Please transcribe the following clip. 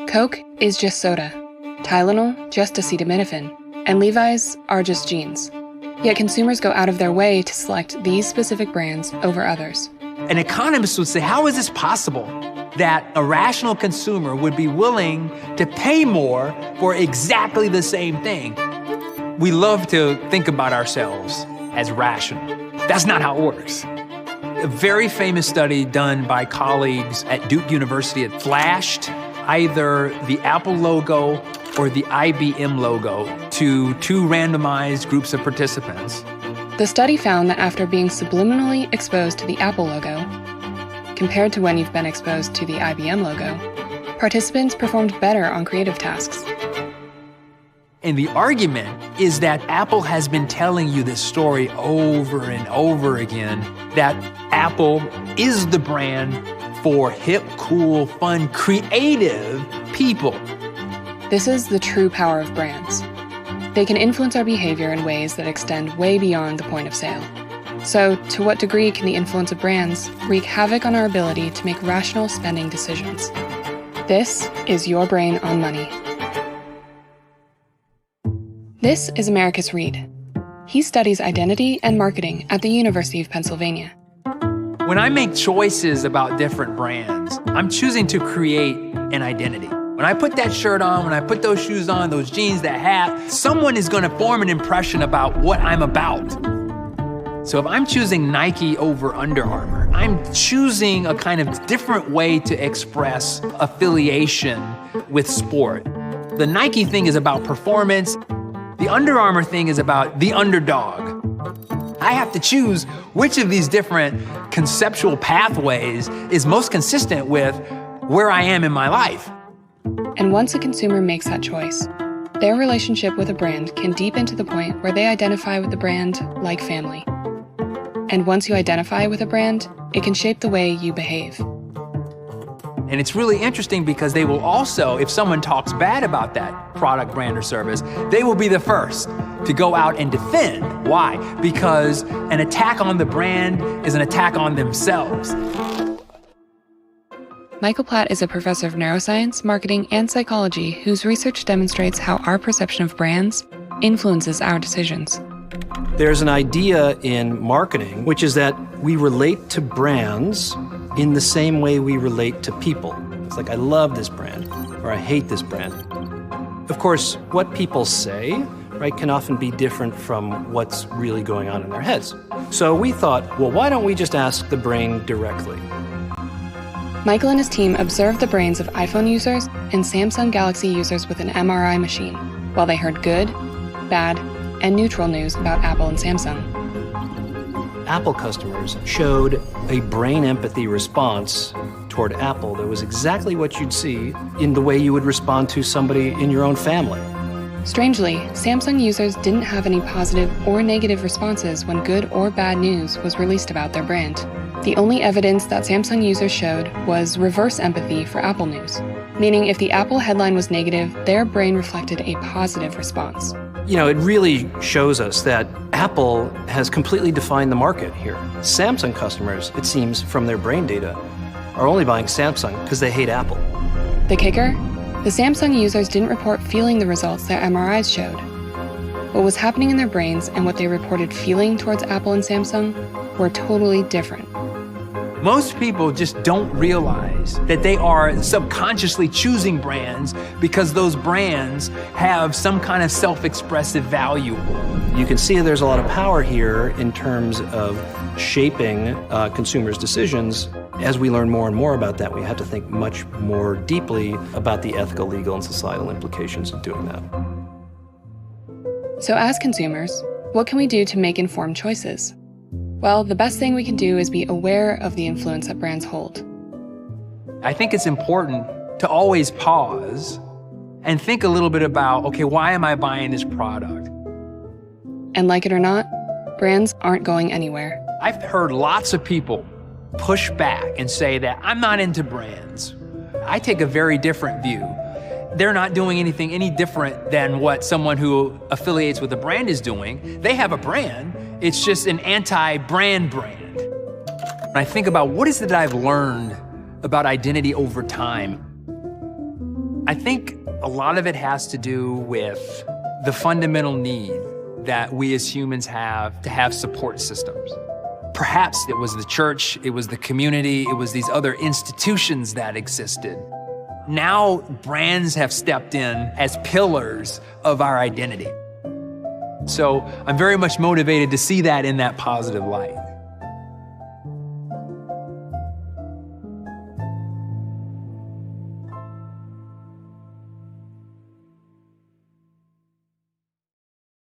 Coke is just soda, Tylenol just acetaminophen, and Levi's are just jeans. Yet consumers go out of their way to select these specific brands over others. An economist would say, how is this possible that a rational consumer would be willing to pay more for exactly the same thing? We love to think about ourselves as rational. That's not how it works. A very famous study done by colleagues at Duke University had flashed either the Apple logo or the IBM logo to two randomized groups of participants. The study found that after being subliminally exposed to the Apple logo, compared to when you've been exposed to the IBM logo, participants performed better on creative tasks. And the argument is that Apple has been telling you this story over and over again, that Apple is the brand for hip, cool, fun, creative people. This is the true power of brands. They can influence our behavior in ways that extend way beyond the point of sale. So, to what degree can the influence of brands wreak havoc on our ability to make rational spending decisions? This is Your Brain on Money. This is Americus Reed. He studies identity and marketing at the University of Pennsylvania. When I make choices about different brands, I'm choosing to create an identity. When I put that shirt on, when I put those shoes on, those jeans, that hat, someone is going to form an impression about what I'm about. So if I'm choosing Nike over Under Armour, I'm choosing a kind of different way to express affiliation with sport. The Nike thing is about performance. The Under Armour thing is about the underdog. I have to choose which of these different conceptual pathways is most consistent with where I am in my life. And once a consumer makes that choice, their relationship with a brand can deepen to the point where they identify with the brand like family. And once you identify with a brand, it can shape the way you behave. And it's really interesting because they will also, if someone talks bad about that product, brand, or service, they will be the first to go out and defend. Why? Because an attack on the brand is an attack on themselves. Michael Platt is a professor of neuroscience, marketing, and psychology whose research demonstrates how our perception of brands influences our decisions. There's an idea in marketing, which is that we relate to brands in the same way we relate to people. It's like, I love this brand, or I hate this brand. Of course, what people say, right, can often be different from what's really going on in their heads. So we thought, well, why don't we just ask the brain directly? Michael and his team observed the brains of iPhone users and Samsung Galaxy users with an MRI machine, while they heard good, bad, and neutral news about Apple and Samsung. Apple customers showed a brain empathy response toward Apple that was exactly what you'd see in the way you would respond to somebody in your own family. Strangely, Samsung users didn't have any positive or negative responses when good or bad news was released about their brand. The only evidence that Samsung users showed was reverse empathy for Apple news, meaning if the Apple headline was negative, their brain reflected a positive response. You know, it really shows us that Apple has completely defined the market here. Samsung customers, it seems, from their brain data, are only buying Samsung because they hate Apple. The kicker? The Samsung users didn't report feeling the results their MRIs showed. What was happening in their brains and what they reported feeling towards Apple and Samsung were totally different. Most people just don't realize that they are subconsciously choosing brands because those brands have some kind of self-expressive value. You can see there's a lot of power here in terms of shaping consumers' decisions. As we learn more and more about that, we have to think much more deeply about the ethical, legal, and societal implications of doing that. So as consumers, what can we do to make informed choices? Well, the best thing we can do is be aware of the influence that brands hold. I think it's important to always pause and think a little bit about, okay, why am I buying this product? And like it or not, brands aren't going anywhere. I've heard lots of people push back and say that I'm not into brands. I take a very different view. They're not doing anything any different than what someone who affiliates with a brand is doing. They have a brand. It's just an anti-brand brand. When I think about what is it that I've learned about identity over time, I think a lot of it has to do with the fundamental need that we as humans have to have support systems. Perhaps it was the church, it was the community, it was these other institutions that existed. Now brands have stepped in as pillars of our identity. So I'm very much motivated to see that in that positive light.